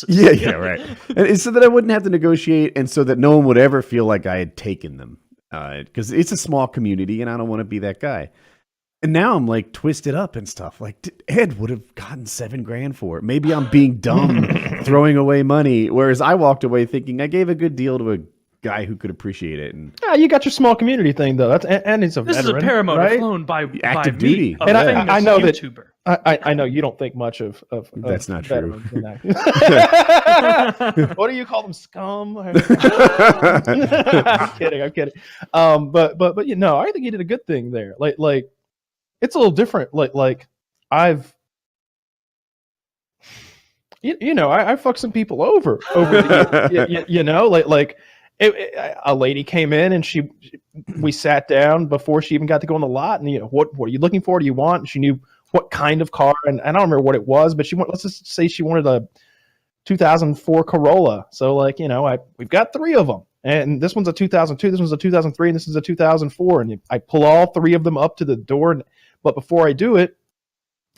purchases. Yeah, right. And so that I wouldn't have to negotiate, and so that no one would ever feel like I had taken them, because it's a small community, and I don't want to be that guy. And now I'm like twisted up and stuff. Like Ed would have gotten $7,000 for it. Maybe I'm being dumb, throwing away money. Whereas I walked away thinking I gave a good deal to a guy who could appreciate it. And you got your small community thing though. And it's a This veteran, is a paramotor right? flown by Active me, duty. a And famous I know that- YouTuber. I know you don't think much of That's not true. veterans in that. What do you call them? Scum? I'm kidding. But you know, I think he did a good thing there. Like it's a little different. Like I've you know, I fucked some people over the you know, a lady came in and we sat down before she even got to go on the lot, and you know, what are you looking for? Do you want? And she knew what kind of car, and I don't remember what it was, but let's just say she wanted a 2004 Corolla. So like, you know, we've got 3 of them, and this one's a 2002, this one's a 2003, and this is a 2004, and I pull all 3 of them up to the door, but before I do it,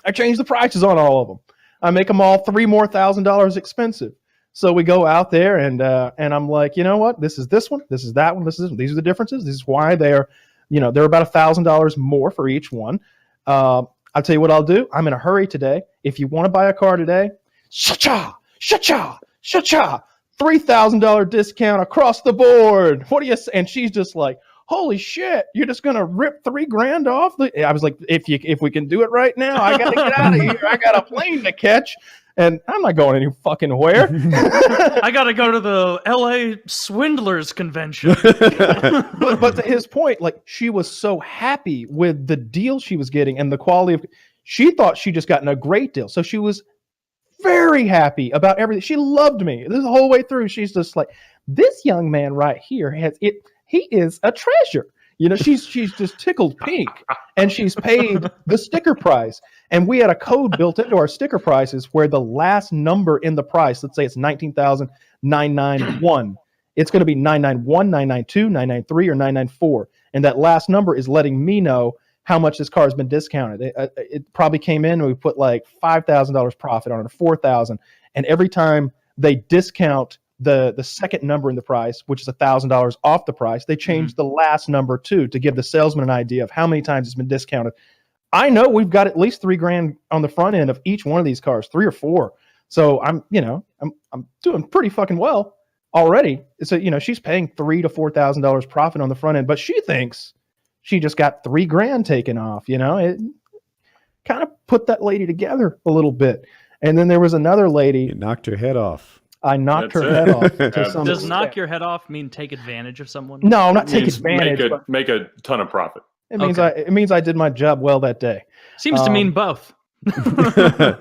I change the prices on all of them. I make them all $3,000 more expensive. So we go out there, and I'm like, you know what? This is this one. This is that one. This is this one. These are the differences. This is why they're about $1,000 more for each one. I'll tell you what I'll do. I'm in a hurry today. If you want to buy a car today, cha-cha, $3,000 discount across the board. What do you say? And she's just like, holy shit, you're just gonna rip $3,000 off? I was like, if we can do it right now, I gotta get out of here. I got a plane to catch. And I'm not going any fucking where. I got to go to the LA Swindlers Convention. but to his point, like, she was so happy with the deal she was getting and the quality of. She thought she just gotten a great deal, so she was very happy about everything. She loved me this whole way through. She's just like, this young man right here has it. He is a treasure. You know, she's just tickled pink, and she's paid the sticker price. And we had a code built into our sticker prices where the last number in the price, let's say it's 19,991, it's going to be 991, 992, 993, or 994. And that last number is letting me know how much this car has been discounted. It probably came in and we put like $5,000 profit on it, or $4,000. And every time they discount the second number in the price, which is $1,000 off the price, they change the last number too, to give the salesman an idea of how many times it's been discounted. I know we've got at least $3,000 on the front end of each one of these cars, 3 or 4. So I'm doing pretty fucking well already. So, you know, she's paying $3,000 to $4,000 profit on the front end, but she thinks she just got $3,000 taken off. You know, it kind of put that lady together a little bit. And then there was another lady. You knocked her head off. I knocked her head off. Does knock your head off mean take advantage of someone? No, not take advantage. Make a ton of profit. It means I did my job well that day. Seems to mean both. Potato.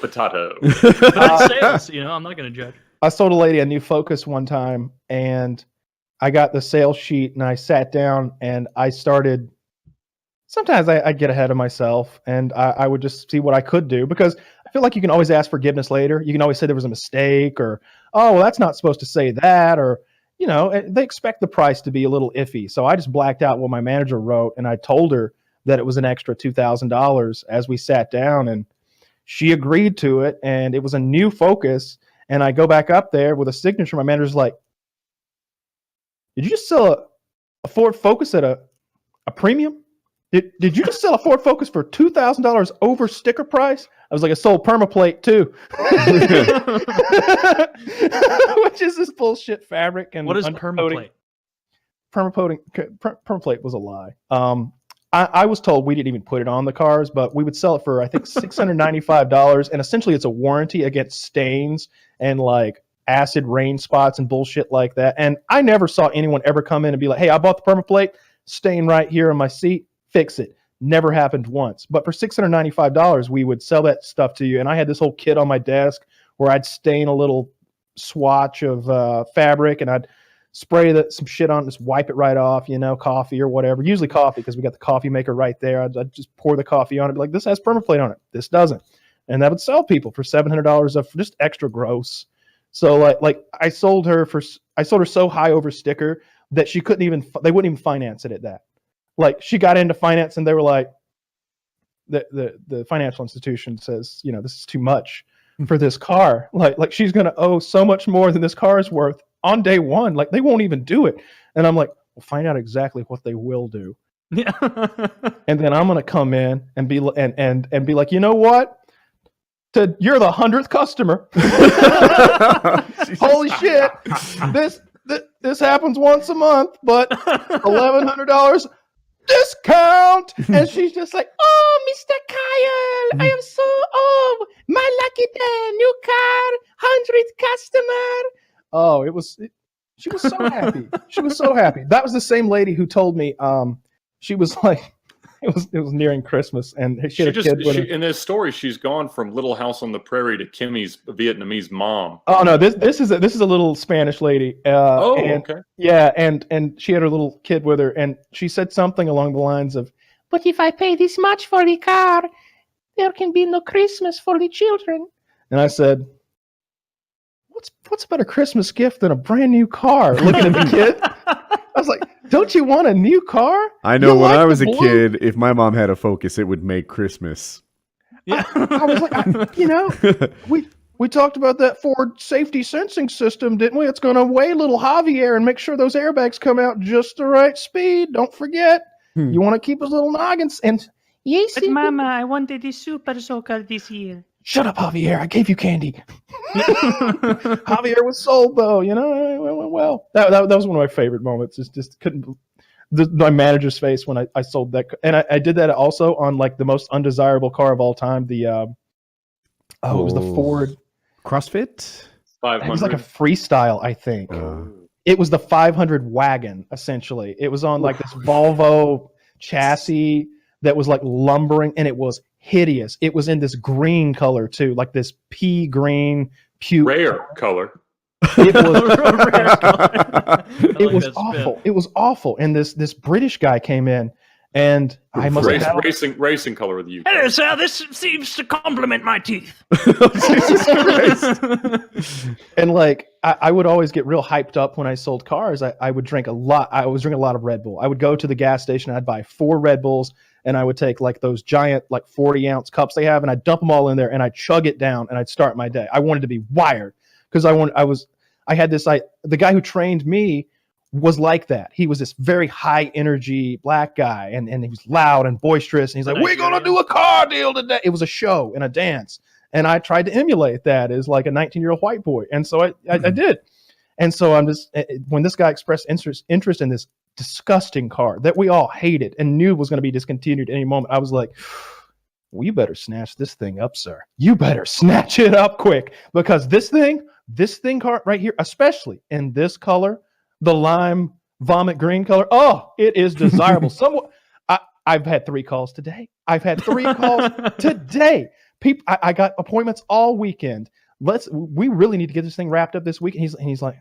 But it's sales, you know, I'm not going to judge. I sold a lady a new Focus one time, and I got the sales sheet, and I sat down, and I started. Sometimes I get ahead of myself, and I would just see what I could do, because I feel like you can always ask forgiveness later. You can always say there was a mistake, or, oh, well, that's not supposed to say that, or, you know, they expect the price to be a little iffy. So I just blacked out what my manager wrote, and I told her that it was an extra $2,000 as we sat down, and she agreed to it, and it was a new Focus. And I go back up there with a signature. My manager's like, did you just sell a Ford Focus at a premium? Did you just sell a Ford Focus for $2,000 over sticker price? I was like, I sold permaplate too. Which is this bullshit fabric. And what is permaplate? Permaplate was a lie. I was told we didn't even put it on the cars, but we would sell it for, I think, $695. And essentially it's a warranty against stains and like acid rain spots and bullshit like that. And I never saw anyone ever come in and be like, hey, I bought the permaplate, stain right here on my seat, fix it. Never happened once. But for $695, we would sell that stuff to you. And I had this whole kit on my desk where I'd stain a little swatch of fabric, and I'd spray some shit on it, just wipe it right off, you know, coffee or whatever. Usually coffee, because we got the coffee maker right there. I'd just pour the coffee on it, be like, this has permaplate on it. This doesn't. And that would sell people for $700 of just extra gross. So like I sold her so high over sticker that they wouldn't even finance it at that. Like, she got into finance, and they were like, the financial institution says, you know, this is too much. for this car. Like she's gonna owe so much more than this car is worth on day one. Like they won't even do it. And I'm like, we'll find out exactly what they will do. Yeah. And then I'm gonna come in and be and be like, you know what? You're the 100th customer. Holy shit! This happens once a month, but $1,100 discount. And she's just like, oh, Mr. Kyle, I am so my lucky day, new car, 100th customer. Oh, she was so happy. She was so happy. That was the same lady who told me she was like, it was nearing Christmas, and she had a kid with her. In this story, she's gone from Little House on the Prairie to Kimmy's Vietnamese mom. Oh no, this is a little Spanish lady. Okay. Yeah, and she had her little kid with her, and she said something along the lines of, "But if I pay this much for the car, there can be no Christmas for the children." And I said, "What's a better Christmas gift than a brand new car?" Looking at the kid, I was like, "Don't you want a new car?" I know You when like I was the a blue? kid, if my mom had a Focus, it would make Christmas. Yeah. I was like, we talked about that Ford safety sensing system, didn't we? It's going to weigh little Javier and make sure those airbags come out just the right speed. Don't forget, you want to keep his little noggins. And yes, But Mama, I wanted the Super Soaker this year. shut up, Javier. I gave you candy. Javier was sold, though. You know, it went well. That was one of my favorite moments. Just couldn't. My manager's face when I sold that, and I did that also on like the most undesirable car of all time. The it was the Ford CrossFit? 500. It was like a freestyle, I think. It was the 500 wagon, essentially. It was on like this Volvo chassis that was like lumbering, and it was hideous. It was in this green color too, like this pea green puke. Rare color. It was It was awful. It was awful. And this British guy came in, and I must have Racing color of the UK. Hello, sir. This seems to compliment my teeth. Jesus Christ. And like I would always get real hyped up when I sold cars. I would drink a lot. I was drinking a lot of Red Bull. I would go to the gas station. I'd buy 4 Red Bulls, and I would take like those giant like 40-ounce cups they have, and I'd dump them all in there, and I'd chug it down, and I'd start my day. I wanted to be wired because the guy who trained me was like that. He was this very high energy black guy, and he was loud and boisterous. And he's like, "We're going to do a car deal today." It was a show and a dance. And I tried to emulate that as like a 19-year-old white boy. And so I did. And so I'm just, when this guy expressed interest in this disgusting car that we all hated and knew was going to be discontinued at any moment, I was like, well, you better snatch this thing up, sir. You better snatch it up quick, because this thing car right here, especially in this color, the lime vomit green color. Oh, it is desirable. I've had 3 calls today. People, I got appointments all weekend. We really need to get this thing wrapped up this week. And he's like,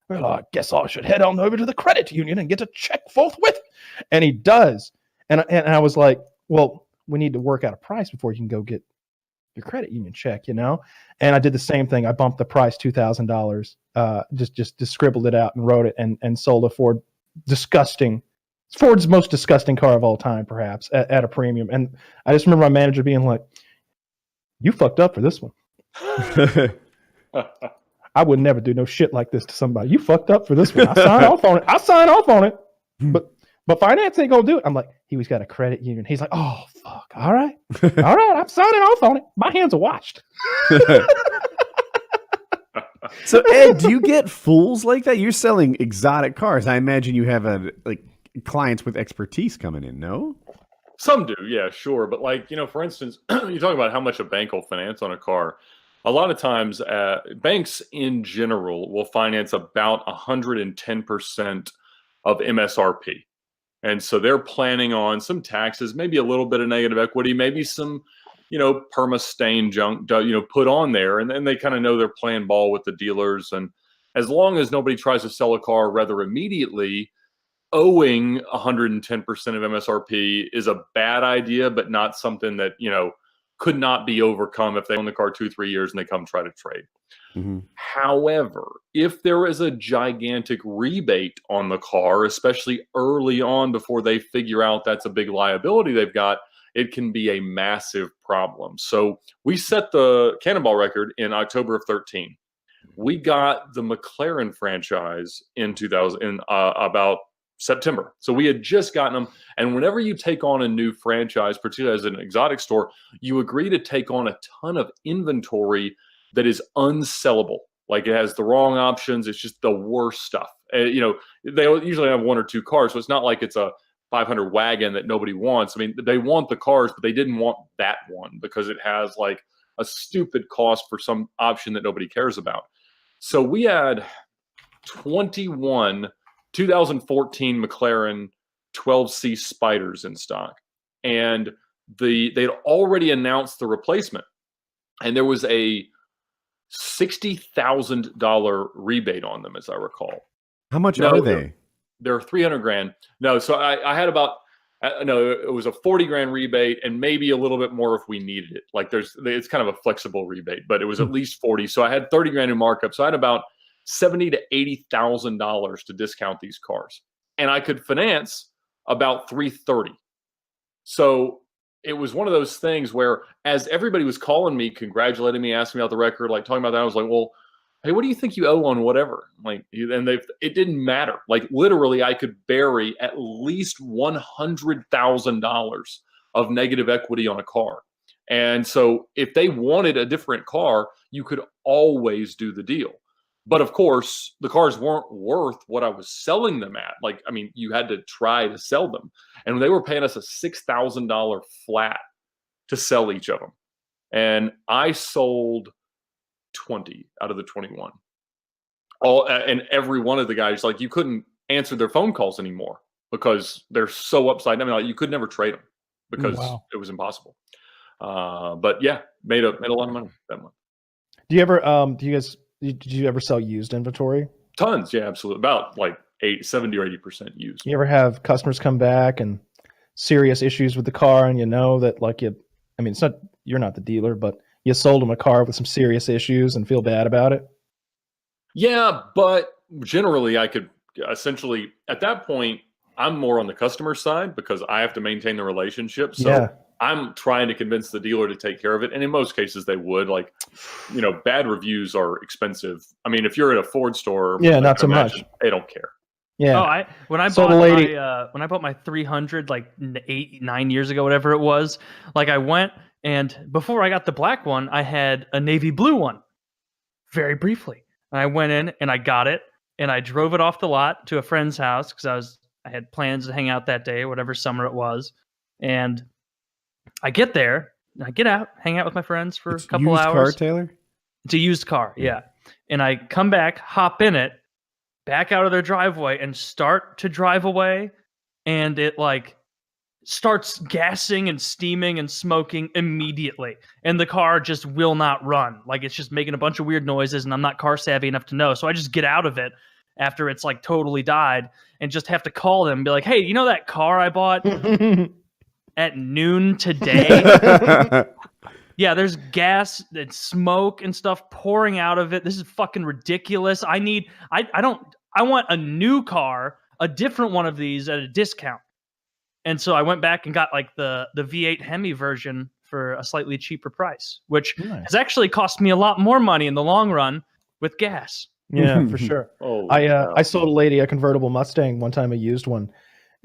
well, I guess I should head on over to the credit union and get a check forthwith. And he does. And I was like, well, we need to work out a price before you can go get your credit union check, you know? And I did the same thing. I bumped the price $2,000, just scribbled it out and wrote it and sold a Ford's most disgusting car of all time, perhaps, at a premium. And I just remember my manager being like, you fucked up for this one. I would never do no shit like this to somebody. You fucked up for this one. I sign off on it. But finance ain't gonna do it. I'm like, he's got a credit union. He's like, oh fuck. All right. I'm signing off on it. My hands are washed. So Ed, do you get fools like that? You're selling exotic cars. I imagine you have clients with expertise coming in, no? Some do, yeah, sure. But like, for instance, you talk about how much a bank will finance on a car. A lot of times, banks in general will finance about 110% of MSRP. And so they're planning on some taxes, maybe a little bit of negative equity, maybe some, perma-stain junk, put on there. And then they kind of know they're playing ball with the dealers. And as long as nobody tries to sell a car rather immediately, owing 110% of MSRP is a bad idea, but not something that, could not be overcome if they own the car 2-3 years and they come try to trade. Mm-hmm. However, if there is a gigantic rebate on the car, especially early on before they figure out that's a big liability they've got, it can be a massive problem. So we set the Cannonball record in October of 13. We got the McLaren franchise in about September. So we had just gotten them. And whenever you take on a new franchise, particularly as an exotic store, you agree to take on a ton of inventory that is unsellable. Like it has the wrong options. It's just the worst stuff. They usually have one or two cars. So it's not like it's a 500 wagon that nobody wants. I mean, they want the cars, but they didn't want that one because it has like a stupid cost for some option that nobody cares about. So we had 21 2014 McLaren 12C Spiders in stock. And they'd already announced the replacement. And there was a $60,000 rebate on them, as I recall. How much are they? They're $300,000. No, so I had about it was a $40,000 rebate and maybe a little bit more if we needed it. Like it's kind of a flexible rebate, but it was at least 40. So I had $30,000 in markup. So I had about $70,000 to $80,000 to discount these cars, and I could finance about $330,000. So it was one of those things where, as everybody was calling me, congratulating me, asking me about the record, like talking about that, I was like, well, hey, what do you think you owe on whatever? Like, and it didn't matter. Like, literally, I could bury at least $100,000 of negative equity on a car. And so if they wanted a different car, you could always do the deal. But of course, the cars weren't worth what I was selling them at. Like, I mean, you had to try to sell them. And they were paying us a $6,000 flat to sell each of them. And I sold 20 out of the 21. And every one of the guys, like, you couldn't answer their phone calls anymore because they're so upside down. I mean, like, you could never trade them because it was impossible. But yeah, made a lot of money that month. Do you ever did you ever sell used inventory? Tons, yeah, absolutely. About like 70 or 80% used. You ever have customers come back and serious issues with the car, and that it's not, you're not the dealer, but you sold them a car with some serious issues and feel bad about it? Yeah, but generally I could essentially, at that point, I'm more on the customer side because I have to maintain the relationship. So I'm trying to convince the dealer to take care of it. And in most cases they would. Like, bad reviews are expensive. I mean, if you're at a Ford store, not so much. They don't care. Yeah. When I bought my 300 like 9 years ago, whatever it was, like I went, and before I got the black one, I had a navy blue one very briefly. And I went in and I got it and I drove it off the lot to a friend's house because I had plans to hang out that day, whatever summer it was. And I get there, and I get out, hang out with my friends for a couple hours. Used car, Taylor? It's a used car, yeah. And I come back, hop in it, back out of their driveway, and start to drive away. And it like starts gassing and steaming and smoking immediately. And the car just will not run. Like, it's just making a bunch of weird noises, and I'm not car savvy enough to know. So I just get out of it after it's like totally died and just have to call them and be like, hey, you know that car I bought at noon today? Yeah, there's gas and smoke and stuff pouring out of it. This is fucking ridiculous. I want a new car, a different one of these at a discount. And so I went back and got like the V8 Hemi version for a slightly cheaper price, which has actually cost me a lot more money in the long run with gas. Yeah, for sure. I sold a lady a convertible Mustang one time, a used one,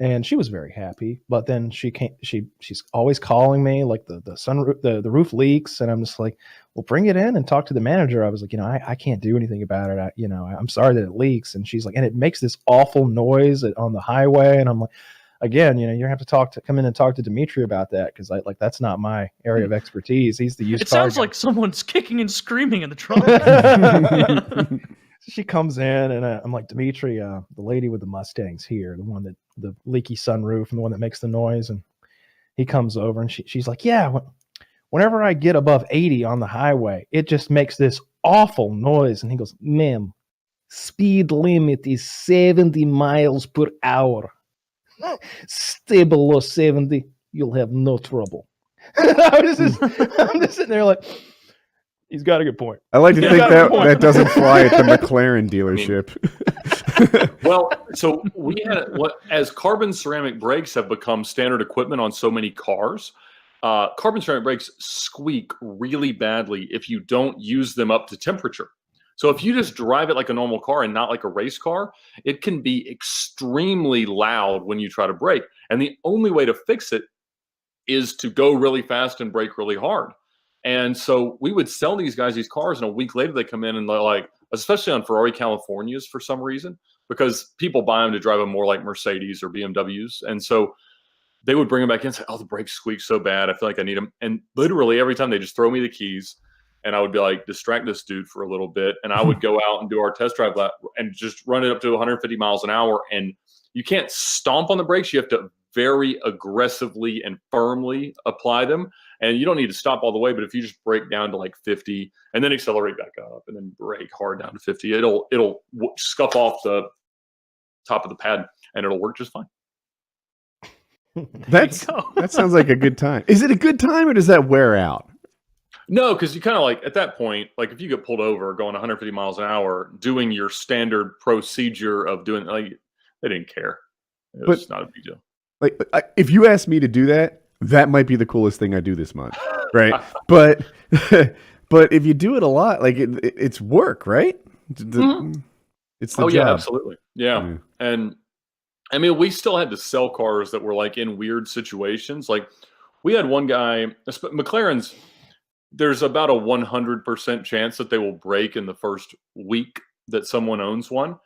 and she was very happy. But then she's always calling me, like the sunroof, the roof leaks, and I'm just like, well, bring it in and talk to the manager. I was like, I can't do anything about it. I'm sorry that it leaks. And she's like, and it makes this awful noise on the highway. And I'm like, again, you have to come in and talk to Dimitri about that, because that's not my area of expertise. He's the used car guy. It sounds like someone's kicking and screaming in the trunk. She comes in and I'm like, Dimitri, the lady with the Mustang's here, the one that the leaky sunroof and the one that makes the noise. And he comes over and she's like, yeah, whenever I get above 80 on the highway, it just makes this awful noise. And he goes, ma'am, speed limit is 70 miles per hour. Stay below 70, you'll have no trouble. I'm just sitting there like, he's got a good point. I like to think that doesn't fly at the McLaren dealership. Well, so we had as carbon ceramic brakes have become standard equipment on so many cars, carbon ceramic brakes squeak really badly if you don't use them up to temperature. So if you just drive it like a normal car and not like a race car, it can be extremely loud when you try to brake. And the only way to fix it is to go really fast and brake really hard. And so we would sell these guys these cars, and a week later they come in and they're like, especially on Ferrari Californias for some reason, because people buy them to drive them more like Mercedes or BMWs. And so they would bring them back in and say, oh, the brakes squeak so bad. I feel like I need them. And literally every time they just throw me the keys, and I would be like, distract this dude for a little bit. And I would go out and do our test drive lap and just run it up to 150 miles an hour. And you can't stomp on the brakes. You have to very aggressively and firmly apply them. And you don't need to stop all the way, but if you just brake down to like 50 and then accelerate back up and then brake hard down to 50, it'll scuff off the top of the pad and it'll work just fine. That sounds like a good time. Is it a good time or does that wear out? No, because you kind of like at that point, like if you get pulled over going 150 miles an hour, doing your standard procedure of doing, like, they didn't care. It was not a big deal. Like, if you asked me to do that, that might be the coolest thing I do this month, right? but if you do it a lot, like it's work, right? It's the job. Yeah, absolutely, yeah. And I mean, we still had to sell cars that were like in weird situations. Like we had one guy, McLaren's. There's about a 100% chance that they will break in the first week that someone owns one.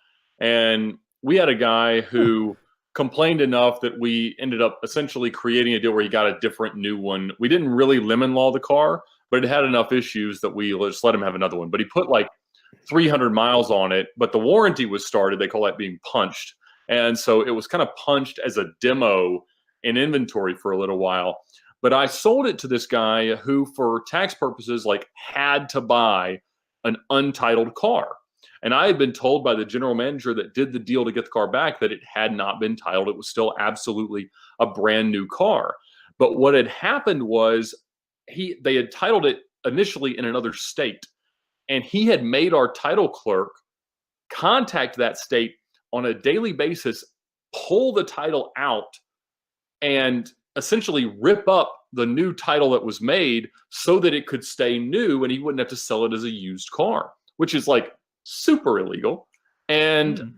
And we had a guy who complained enough that we ended up essentially creating a deal where he got a different new one. We didn't really lemon law the car, but it had enough issues that we just let him have another one. But he put like 300 miles on it, but the warranty was started. They call that being punched. And so it was kind of punched as a demo in inventory for a little while. But I sold it to this guy who, for tax purposes, like had to buy an untitled car. And I had been told by the general manager that did the deal to get the car back that it had not been titled. It was still absolutely a brand new car. But what had happened was they had titled it initially in another state. And he had made our title clerk contact that state on a daily basis, pull the title out, and essentially rip up the new title that was made so that it could stay new and he wouldn't have to sell it as a used car, which is like super illegal. And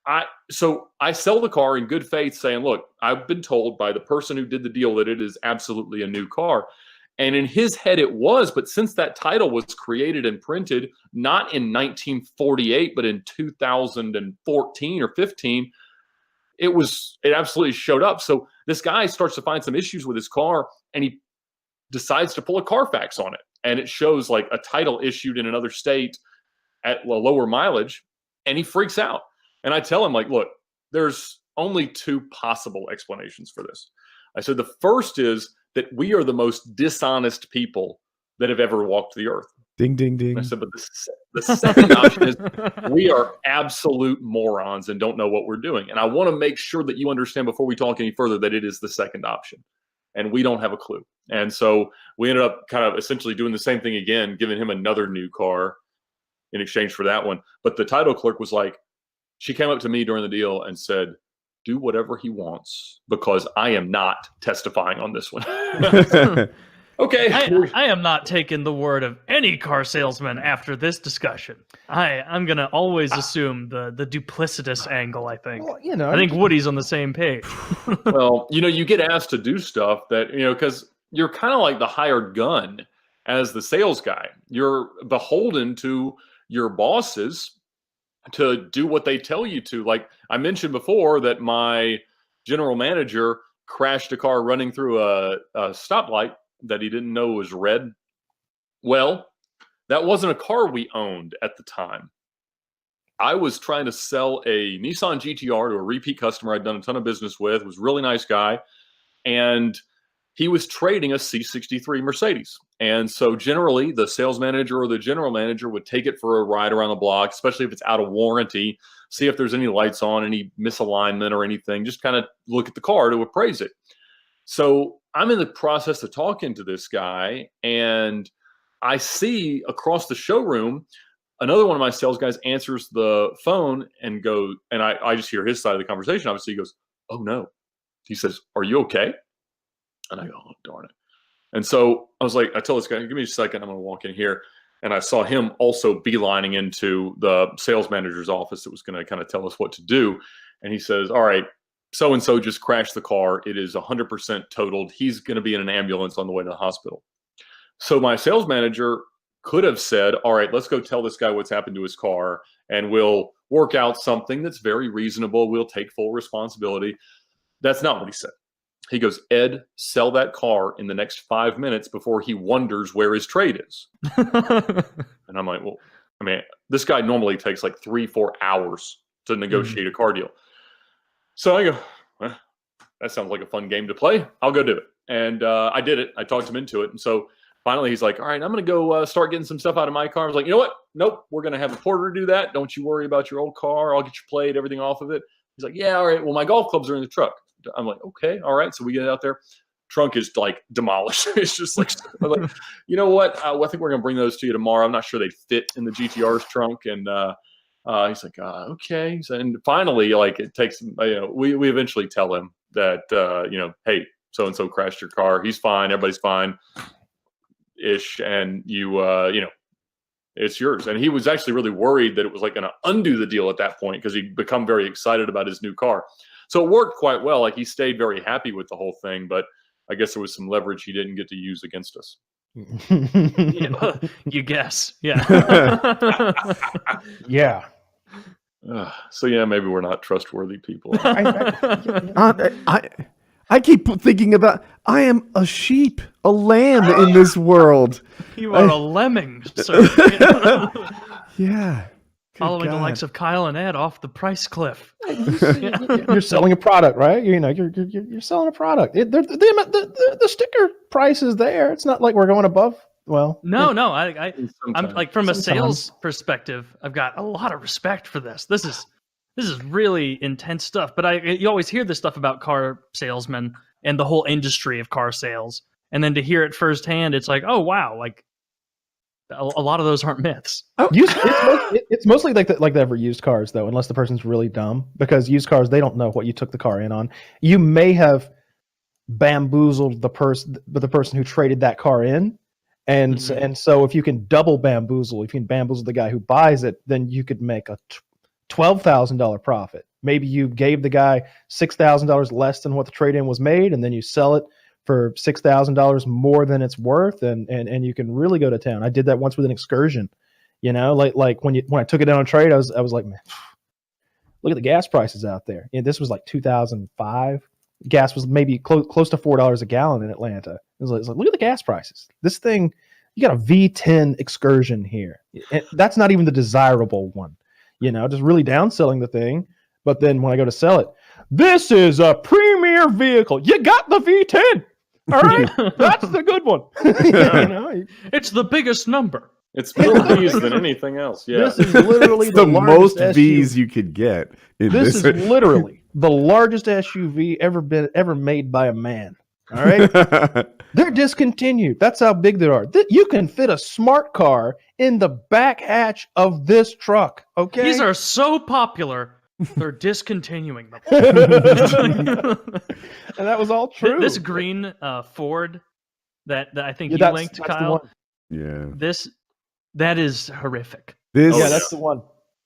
I sell the car in good faith saying, look, I've been told by the person who did the deal that it is absolutely a new car. And in his head it was, but since that title was created and printed not in 1948, but in 2014 or 15, it absolutely showed up. So this guy starts to find some issues with his car and he decides to pull a Carfax on it. And it shows like a title issued in another state at a lower mileage, and he freaks out. And I tell him, like, look, there's only two possible explanations for this. I said, the first is that we are the most dishonest people that have ever walked the earth. Ding, ding, ding. And I said, but the second option is we are absolute morons and don't know what we're doing. And I want to make sure that you understand before we talk any further that it is the second option. And we don't have a clue. And so we ended up kind of essentially doing the same thing again, giving him another new car in exchange for that one. But the title clerk was like, she came up to me during the deal and said, do whatever he wants because I am not testifying on this one. Okay. I am not taking the word of any car salesman after this discussion. I'm going to always assume the duplicitous angle, I think. Well, I think Woody's on the same page. Well, you get asked to do stuff that, because you're kind of like the hired gun as the sales guy. You're beholden to your bosses to do what they tell you to. Like I mentioned before that my general manager crashed a car running through a stoplight that he didn't know was red. Well, that wasn't a car we owned at the time. I was trying to sell a Nissan GTR to a repeat customer I'd done a ton of business with. Was a really nice guy. And he was trading a C63 Mercedes. And so generally the sales manager or the general manager would take it for a ride around the block, especially if it's out of warranty, see if there's any lights on, any misalignment or anything, just kind of look at the car to appraise it. So I'm in the process of talking to this guy and I see across the showroom, another one of my sales guys answers the phone and I just hear his side of the conversation. Obviously he goes, oh no. He says, are you okay? And I go, oh, darn it. And so I was like, I told this guy, give me a second. I'm going to walk in here. And I saw him also beelining into the sales manager's office that was going to kind of tell us what to do. And he says, all right, so-and-so just crashed the car. It is 100% totaled. He's going to be in an ambulance on the way to the hospital. So my sales manager could have said, all right, let's go tell this guy what's happened to his car, and we'll work out something that's very reasonable. We'll take full responsibility. That's not what he said. He goes, Ed, sell that car in the next 5 minutes before he wonders where his trade is. And I'm like, well, I mean, this guy normally takes like 3-4 hours to negotiate a car deal. So I go, well, that sounds like a fun game to play. I'll go do it. And I did it. I talked him into it. And so finally he's like, all right, I'm going to go start getting some stuff out of my car. I was like, you know what? Nope. We're going to have a porter do that. Don't you worry about your old car. I'll get your plate, everything off of it. He's like, yeah, all right. Well, my golf clubs are in the truck. I'm like, okay, all right. So we get out there. Trunk is like demolished. It's just like, I'm like, you know what? I think we're going to bring those to you tomorrow. I'm not sure they'd fit in the GTR's trunk. And he's like, okay. So, and finally, like it takes, we eventually tell him that, hey, so-and-so crashed your car. He's fine. Everybody's fine ish. And it's yours. And he was actually really worried that it was like going to undo the deal at that point because he'd become very excited about his new car. So it worked quite well. Like he stayed very happy with the whole thing, but I guess there was some leverage he didn't get to use against us. You guess. Yeah. Yeah. So yeah, maybe we're not trustworthy people. I keep thinking about, I am a sheep, a lamb in this world. You are a lemming, sir. Yeah. Following the likes of Kyle and Ed off the price cliff. You're selling a product, right? You're selling a product. The sticker price is there. It's not like we're going above. Well, no. I'm like, from a sales perspective, I've got a lot of respect for this. This is really intense stuff. But you always hear this stuff about car salesmen and the whole industry of car sales, and then to hear it firsthand, it's like, oh wow, like a lot of those aren't myths. Oh. It's mostly like the ever used cars though, unless the person's really dumb, because used cars, they don't know what you took the car in on. You may have bamboozled the person who traded that car in. And so if you can double bamboozle, if you can bamboozle the guy who buys it, then you could make a $12,000 profit. Maybe you gave the guy $6,000 less than what the trade-in was made, and then you sell it for $6,000 more than it's worth, and you can really go to town. I did that once with an Excursion. Like when I took it down on trade, I was like, man, look at the gas prices out there. This was like 2005. Gas was maybe close to $4 a gallon in Atlanta. It was like, look at the gas prices. This thing, you got a V10 Excursion here. That's not even the desirable one. Just really downselling the thing. But then when I go to sell it, this is a premier vehicle. You got the V10. All right, that's the good one. It's the biggest number. It's more V's than anything else. Yeah, this is literally the most SUV. V's you could get. This is literally the largest SUV ever made by a man. All right, they're discontinued. That's how big they are. You can fit a smart car in the back hatch of this truck. Okay, these are so popular. They're discontinuing them. And that was all true. This green Ford that I think you linked, that's Kyle. Yeah. That is horrific. That's the one.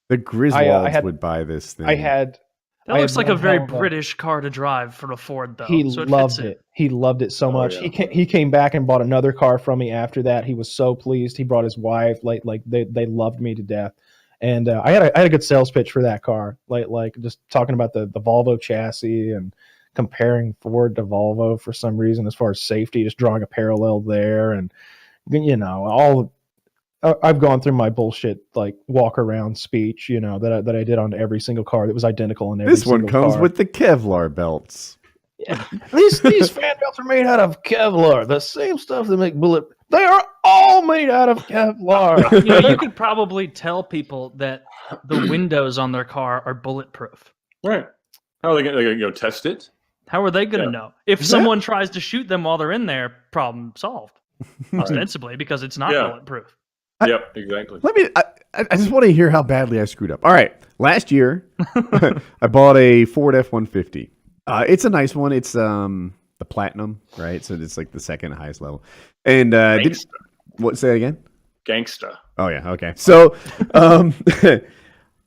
The Griswolds would buy this thing. That looks like a very British car to drive for a Ford, though. He loved it. He loved it so much. Yeah. He came back and bought another car from me after that. He was so pleased. He brought his wife. Like they loved me to death. And I had a good sales pitch for that car, like just talking about the Volvo chassis and comparing Ford to Volvo for some reason as far as safety, just drawing a parallel there, and I've gone through my bullshit like walk around speech, that I did on every single car that was identical in every. This one comes with the Kevlar belts. Yeah, these fan belts are made out of Kevlar, the same stuff that make bullet. They are all made out of Kevlar. You could probably tell people that the windows on their car are bulletproof. Right. How are they going to test it? How are they going to know? If someone tries to shoot them while they're in there, problem solved. Ostensibly, because it's not bulletproof. Yep, exactly. I just want to hear how badly I screwed up. All right. Last year, I bought a Ford F-150. It's a nice one. It's the platinum, right? So it's like the second highest level. And say it again? Gangsta. Oh yeah, okay. So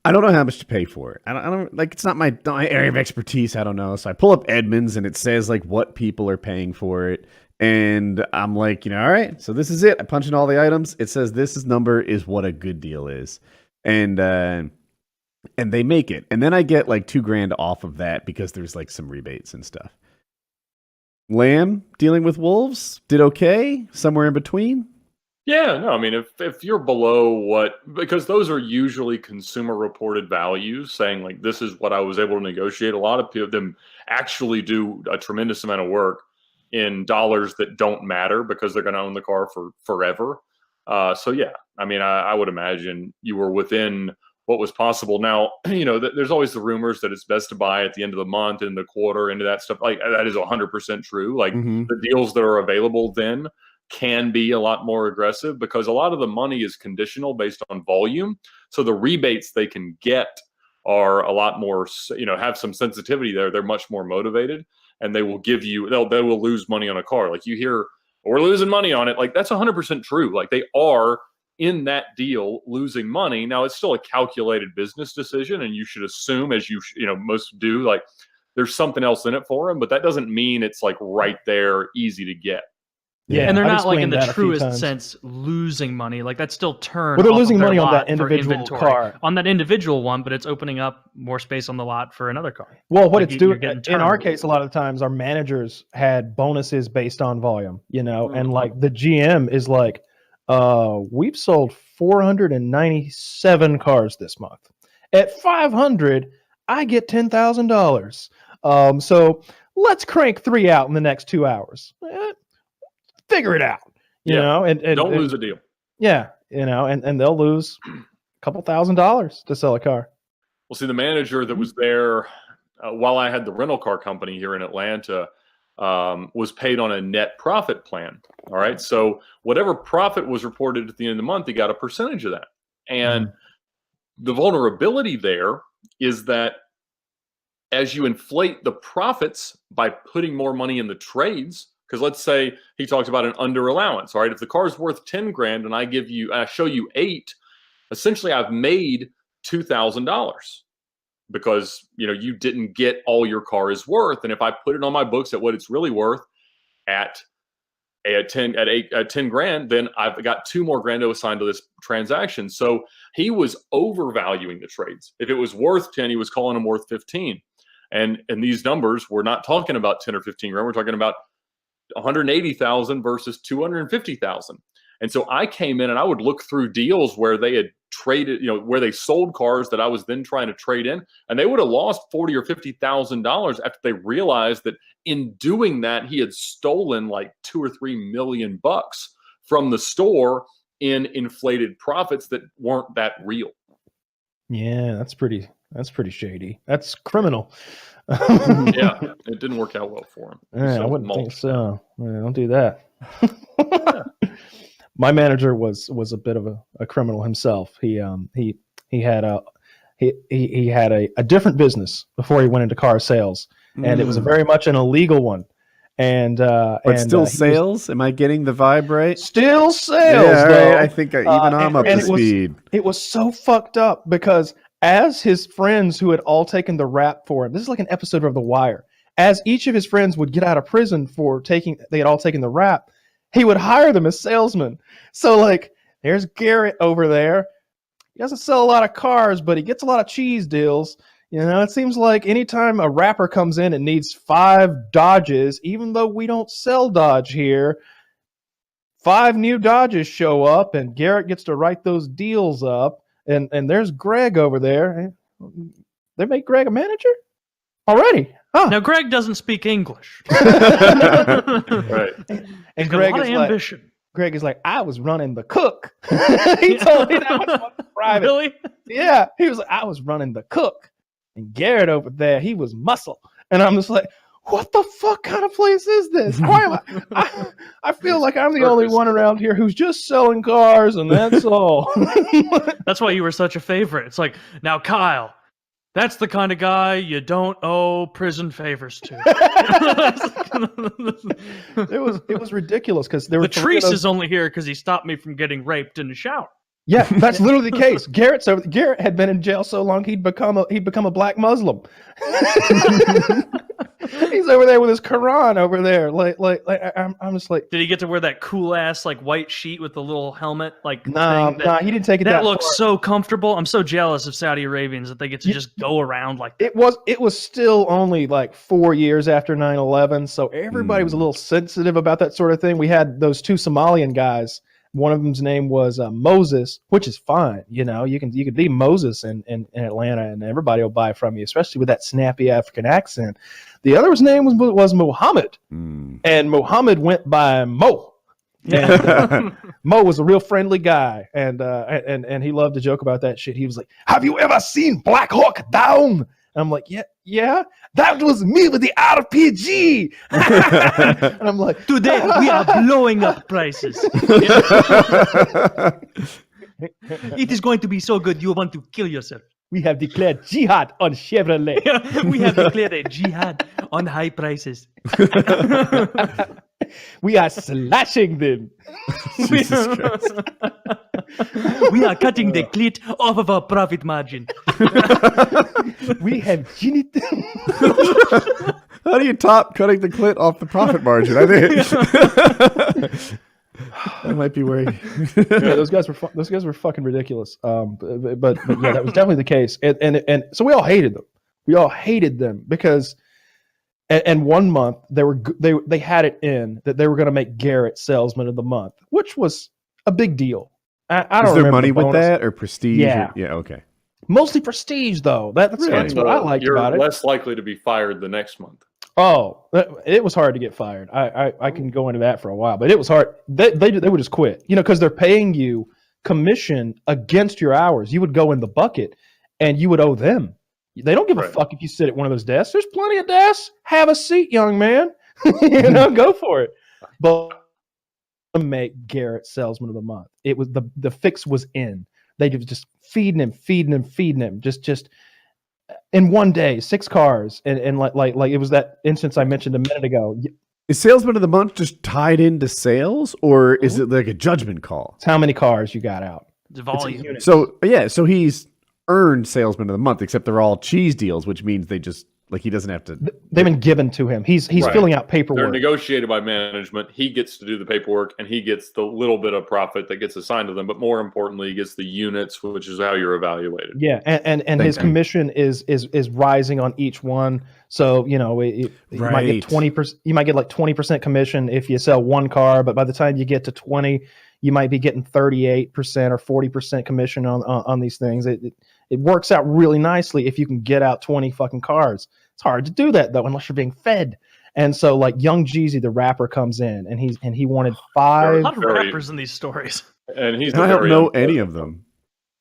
I don't know how much to pay for it. I don't like, it's not my area of expertise. I don't know. So I pull up Edmunds and it says like what people are paying for it. And I'm like, all right, so this is it. I punch in all the items. It says number is what a good deal is. And they make it. And then I get like $2,000 off of that because there's like some rebates and stuff. Lamb dealing with wolves did okay. Somewhere in between. Yeah, no, I mean, if you're below because those are usually consumer reported values saying like, this is what I was able to negotiate. A lot of them actually do a tremendous amount of work in dollars that don't matter because they're going to own the car for forever. So yeah, I mean, I would imagine you were within what was possible. Now, there's always the rumors that it's best to buy at the end of the month, in the quarter, into that stuff. Like that is 100% true. Like the deals that are available then can be a lot more aggressive because a lot of the money is conditional based on volume. So the rebates they can get are a lot more, have some sensitivity there. They're much more motivated, and they will give you, they will lose money on a car. Like you hear, we're losing money on it. Like that's 100% true. Like they are in that deal losing money. Now it's still a calculated business decision, and you should assume, as most do, like there's something else in it for them, but that doesn't mean it's like right there, easy to get. Yeah, and they're I've not like in explained the that a few truest times. sense losing money. Like that's still turned. Well, they're off losing of their money on lot that for individual inventory. car. On that individual one, but it's opening up more space on the lot for another car. Well, what Like it's you're doing getting in our turned. case, a lot of the times our managers had bonuses based on volume, and Mm-hmm. like the GM is like, we've sold 497 cars this month. At 500, I get $10,000. So let's crank 3 out in the next 2 hours. Figure it out, and Don't lose a deal. Yeah, and they'll lose a couple $1,000s to sell a car. Well, see, the manager that was there while I had the rental car company here in Atlanta was paid on a net profit plan. All right. So whatever profit was reported at the end of the month, he got a percentage of that. And the vulnerability there is that as you inflate the profits by putting more money in the trades, because let's say he talks about an under allowance. All right. If the car is worth $10,000 and I show you 8, essentially I've made $2,000 because you didn't get all your car is worth. And if I put it on my books at what it's really worth at 10 grand, then I've got 2 more grand to assign to this transaction. So he was overvaluing the trades. If it was worth 10, he was calling them worth 15. And these numbers, we're not talking about 10 or 15 grand. We're talking about 180,000 versus 250,000. And so I came in and I would look through deals where they had traded, where they sold cars that I was then trying to trade in, and they would have lost $40,000 or $50,000 after they realized that in doing that he had stolen like $2 or $3 million from the store in inflated profits that weren't that real. Yeah, that's pretty shady. That's criminal. Yeah, it didn't work out well for him. Yeah, I wouldn't think so. Yeah, don't do that. My manager was a bit of a criminal himself. He had a different business before he went into car sales, and it was very much an illegal one. But still sales? Am I getting the vibe right? Still sales. Yeah, though. right. I think even I'm up to speed. It was so fucked up because as his friends who had all taken the rap for him, this is like an episode of The Wire. As each of his friends would get out of prison they had all taken the rap, he would hire them as salesmen. So like, there's Garrett over there. He doesn't sell a lot of cars, but he gets a lot of cheese deals. It seems like anytime a rapper comes in and needs 5 Dodges, even though we don't sell Dodge here, 5 new Dodges show up and Garrett gets to write those deals up. And there's Greg over there. They make Greg a manager already. Huh. Now Greg doesn't speak English. Right. And Greg is ambition. Greg is like, I was running the cook. He told me that was private. Really? Yeah. He was like, I was running the cook. And Garrett over there, he was muscle. And I'm just like, what the fuck kind of place is this? Why am I feel like I'm the only one around here who's just selling cars, and that's all. That's why you were such a favorite. It's like, now Kyle, That's the kind of guy you don't owe prison favors to. It was ridiculous because there were Latrice is only here because he stopped me from getting raped in the shower. Yeah, that's literally the case. Garrett had been in jail so long he'd become a black Muslim. He's over there with his Quran over there. I'm just like, did he get to wear that cool ass like white sheet with the little helmet like nah, he didn't take it. That looks so comfortable. I'm so jealous of Saudi Arabians that they get to just go around like that. It was still only like 4 years after 9/11, so everybody was a little sensitive about that sort of thing. We had those two Somalian guys. One of them's name was Moses, which is fine. You know, you could be Moses in Atlanta, and everybody will buy from you, especially with that snappy African accent. The other's name was Muhammad, and Muhammad went by Mo. And, Mo was a real friendly guy, and he loved to joke about that shit. He was like, "Have you ever seen Black Hawk Down?" And I'm like, yeah, that was me with the RPG. And I'm like, today we are blowing up prices. It is going to be so good you want to kill yourself. We have declared jihad on Chevrolet. We have declared a jihad on high prices. We are slashing them. Jesus Christ. We are cutting the clit off of our profit margin. We have genital. How do you top cutting the clit off the profit margin? I think that might be where. Yeah, those guys were fucking ridiculous. But yeah, that was definitely the case. And so we all hated them. We all hated them because. And 1 month they had it in that they were going to make Garrett Salesman of the Month, which was a big deal. I don't. Is there money with that or prestige? Yeah. Yeah. Okay. Mostly prestige, though. That's what I liked about it. You're less likely to be fired the next month. Oh, it was hard to get fired. I can go into that for a while, but it was hard. They would just quit, because they're paying you commission against your hours. You would go in the bucket, and you would owe them. They don't give a fuck if you sit at one of those desks. There's plenty of desks. Have a seat, young man. Go for it. But to make Garrett Salesman of the Month, it was the fix was in. They were just feeding him. Just in one day, 6 cars, and like it was that instance I mentioned a minute ago. Is Salesman of the Month just tied into sales, or is it like a judgment call? It's how many cars you got out. The volume. So he's earned Salesman of the Month, except they're all cheese deals, which means they just he doesn't have to. They've been given to him. He's filling out paperwork. They're negotiated by management. He gets to do the paperwork, and he gets the little bit of profit that gets assigned to them. But more importantly, he gets the units, which is how you're evaluated. Yeah, and his commission is rising on each one. So you might get 20%. You might get like 20% commission if you sell one car, but by the time you get to 20, you might be getting 38% or 40% commission on these things. It works out really nicely if you can get out 20 fucking cars. It's hard to do that though unless you're being fed. And so like Young Jeezy, the rapper, comes in and he wanted 5. A lot of rappers in these stories. And I don't know any of them.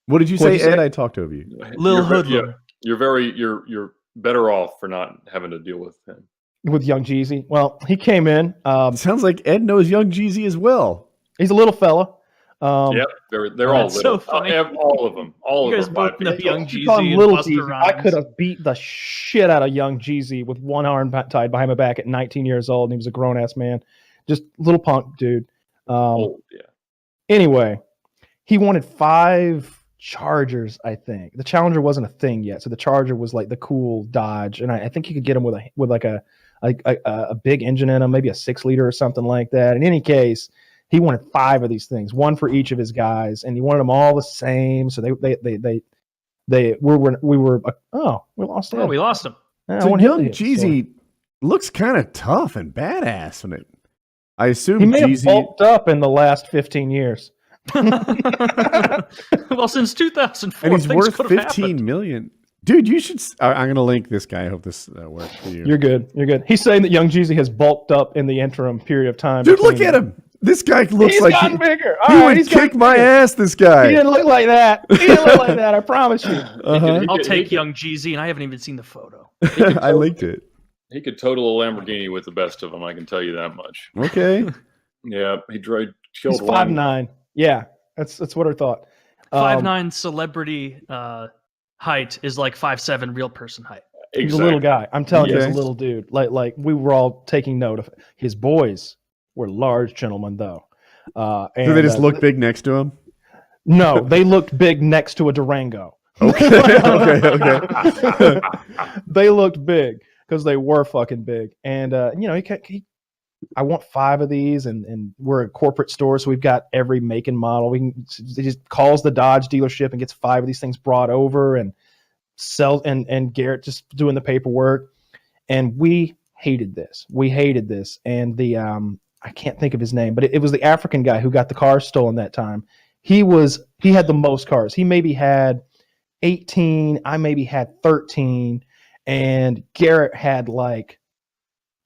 What did you say, Ed? I talked over you. Lil Hoodlum. You're better off for not having to deal with him. With Young Jeezy. Well, he came in. Sounds like Ed knows Young Jeezy as well. He's a little fella. Yep, they're all little. So funny. All of them. All You of guys them. both know Young You call him Jeezy Little and Busta Jeezy. Rhymes. I could have beat the shit out of Young Jeezy with one arm tied behind my back at 19 years old, and he was a grown ass man, just little punk dude. Anyway, he wanted 5 Chargers. I think the Challenger wasn't a thing yet, so the Charger was like the cool Dodge, and I think you could get him with like a big engine in him, maybe a 6-liter or something like that. In any case. He wanted 5 of these things, one for each of his guys, and he wanted them all the same. So we lost him. Oh, we lost him. So Young Jeezy looks kind of tough and badass in it. I assume he may Jeezy have bulked up in the last 15 years. Well, since 2004, and he's worth 15 happened. million. Dude, you should. I'm going to link this guy. I hope this works for you. You're good. He's saying that Young Jeezy has bulked up in the interim period of time. Dude, look at him. This guy looks he's like gotten bigger. He would kick my ass, this guy. He didn't look like that. I promise you. I'll take Young Jeezy, and I haven't even seen the photo. I linked it. He could total a Lamborghini with the best of them, I can tell you that much. Okay. Yeah, killed He's one. 5'9". Yeah, that's what I thought. 5'9" celebrity height is like 5'7" real person height. He's a little guy. I'm telling you, he's a Okay. little dude. Like we were all taking note of it. His boys were large gentlemen, though. Do they just look big next to him? No, they looked big next to a Durango. Okay, okay. They looked big because they were fucking big. And I want 5 of these, and we're a corporate store, so we've got every make and model. He just calls the Dodge dealership and gets 5 of these things brought over and sells. And Garrett just doing the paperwork, and we hated this. And the I can't think of his name, but it was the African guy who got the car stolen that time. He had the most cars. He maybe had 18. I maybe had 13, and Garrett had like,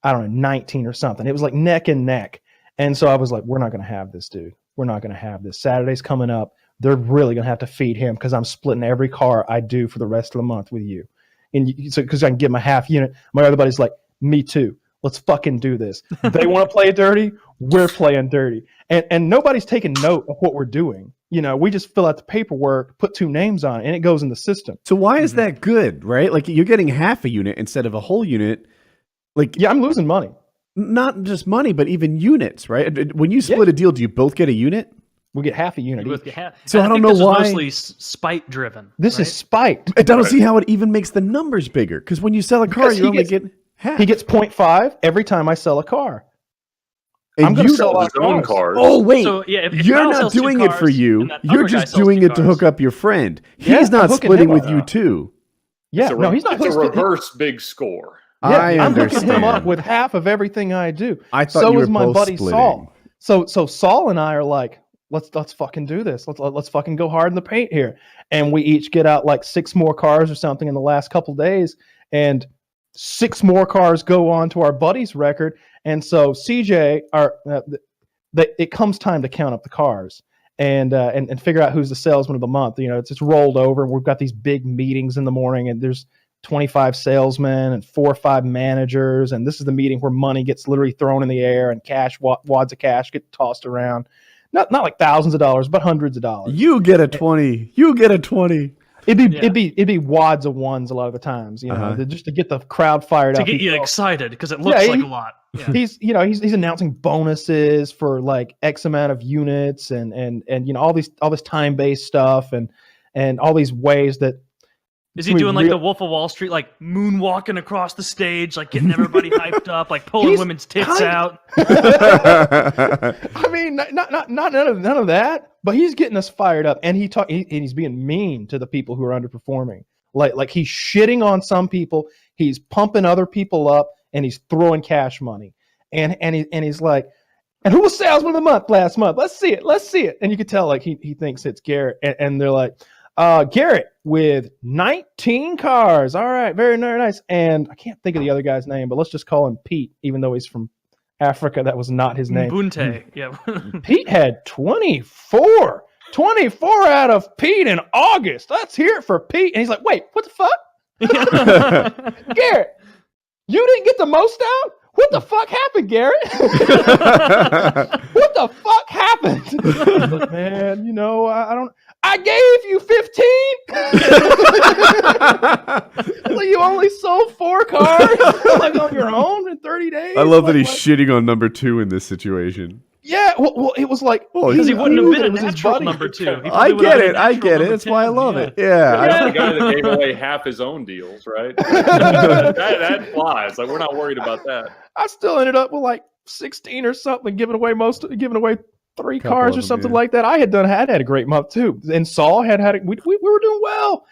I don't know, 19 or something. It was like neck and neck. And so I was like, we're not going to have this, dude. We're not going to have this. Saturday's coming up. They're really going to have to feed him because I'm splitting every car I do for the rest of the month with you. And so because I can give him a half unit. My other buddy's like, me too. Let's fucking do this. They want to play dirty. We're playing dirty. And nobody's taking note of what we're doing. We just fill out the paperwork, put 2 names on it, and it goes in the system. So why is that good, right? Like you're getting half a unit instead of a whole unit. Like, yeah, I'm losing money. Not just money, but even units, right? When you split a deal, do you both get a unit? We get half a unit. So I don't think know this why. Is mostly spite driven. This is spiked. I don't see how it even makes the numbers bigger. Because when you sell a car, Because you only get half. He gets 0.5 every time I sell a car. And I'm going to sell a lot his own of cars. cars. Oh wait, So, yeah, if you're Kyle not sells 2 doing it for cars you. and that You're other guy just sells doing 2 it to cars. hook up your friend. Yeah, He's not I'm hooking splitting him with up. you too. Yeah, no, he's not. It's a reverse big score. Yeah, I I'm hooking understand. him up with half of everything I do. I thought so you were is my both buddy splitting. Saul. So Saul and I are like, let's fucking do this. Let's fucking go hard in the paint here. And we each get out like 6 more cars or something in the last couple days, and 6 more cars go on to our buddy's record. And so CJ, it comes time to count up the cars and figure out who's the salesman of the month. It's rolled over, and we've got these big meetings in the morning, and there's 25 salesmen and 4 or 5 managers, and this is the meeting where money gets literally thrown in the air and wads of cash get tossed around. Not like thousands of dollars, but hundreds of dollars. You get a 20. You get a 20. It'd be wads of ones a lot of the times, just to get the crowd fired up. To get you excited because it looks like a lot. Yeah. He's announcing bonuses for like X amount of units and all this time-based stuff and all these ways that. Is he doing like the Wolf of Wall Street, like moonwalking across the stage, like getting everybody hyped up, like pulling women's tits out? I mean, not none of that, but he's getting us fired up, and he's being mean to the people who are underperforming. Like he's shitting on some people, he's pumping other people up, and he's throwing cash money, and he's like, and who was salesman of the month last month? Let's see it. And you could tell like he thinks it's Garrett, and they're like, Garrett with 19 cars. All right, very nice. And I can't think of the other guy's name, but let's just call him Pete, even though he's from Africa. That was not his name. Bunte, yeah. Pete had 24 out of Pete in August. Let's hear it for Pete. And he's like, wait, what the fuck? Garrett, you didn't get the most out? What the fuck happened, Garrett? What the fuck happened? Look, man, I gave you 15. Like, you only sold 4 cars like on your own in 30 days. I love that he's shitting on number 2 in this situation. Yeah, well, it was like because he wouldn't have been a his natural buddy. number 2. I get it. That's why I love it. Yeah. That's the guy that gave away half his own deals, right? that flies. Like, we're not worried about that. I still ended up with like 16 or something, giving away 3 Couple cars of or them, something yeah. like that. I had had a great month too, and Saul had we were doing well,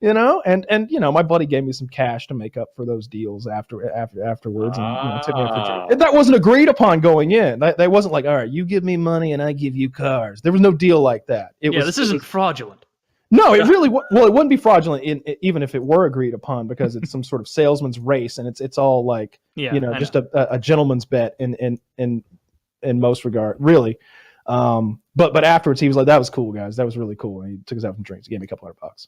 and my buddy gave me some cash to make up for those deals afterwards, and took me out for drink. And that wasn't agreed upon going in. That wasn't like, all right, you give me money and I give you cars. There was no deal like that. This isn't fraudulent. No, it really it wouldn't be fraudulent even if it were agreed upon, because it's some sort of salesman's race, and it's all like just a gentleman's bet in most regard, really. But afterwards he was like, that was cool, guys. That was really cool. And he took us out for drinks. He gave me $200.